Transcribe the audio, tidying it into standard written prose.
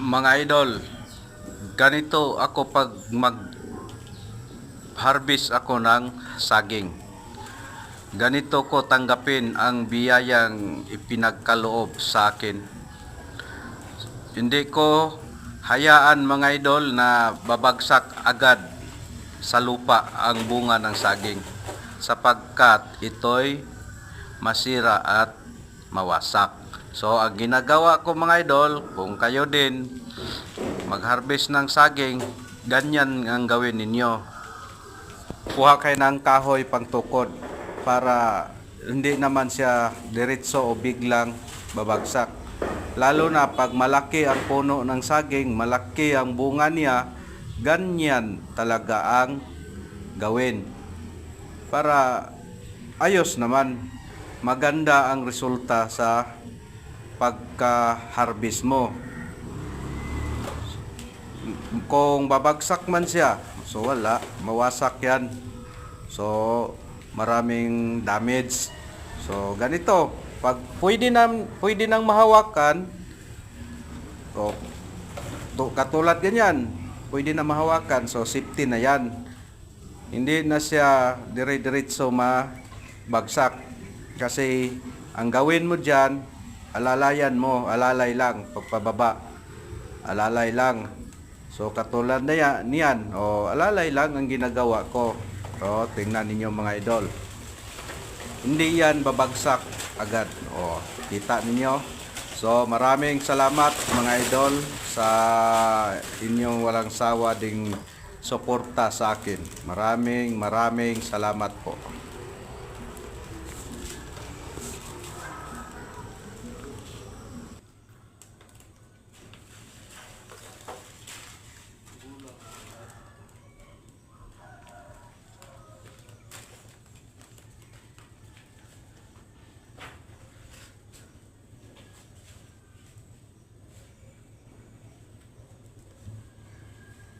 Mga idol, ganito ako pag mag-harvest ako ng saging. Ganito ko tanggapin ang biyayang ipinagkaloob sa akin. Hindi ko hayaan mga idol na babagsak agad sa lupa ang bunga ng saging sapagkat ito'y masira at mawasak. So ang ginagawa ko mga idol, kung kayo din mag-harvest ng saging, ganyan ang gawin ninyo. Kuha kayo ng kahoy pangtukod para hindi naman siya diretso o biglang babagsak. Lalo na pag malaki ang puno ng saging, malaki ang bunga niya, ganyan talaga ang gawin. Para ayos naman, maganda ang resulta sa pagka-harvest mo. Kung babagsak man siya, so wala, mawasak yan. So maraming damage. So ganito, pag pwede nang mahawakan, katulad ganyan, pwede na mahawakan, so safety na yan. Hindi na siya dire-diretso mabagsak. Kasi ang gawin mo dyan, alalayan mo, alalay lang, pagpababa, alalay lang. So katulad na niyan, alalay lang ang ginagawa ko. So tingnan ninyo mga idol. Hindi yan babagsak agad. Kita ninyo. So maraming salamat mga idol sa inyong walang sawa ding suporta sa akin. Maraming salamat po.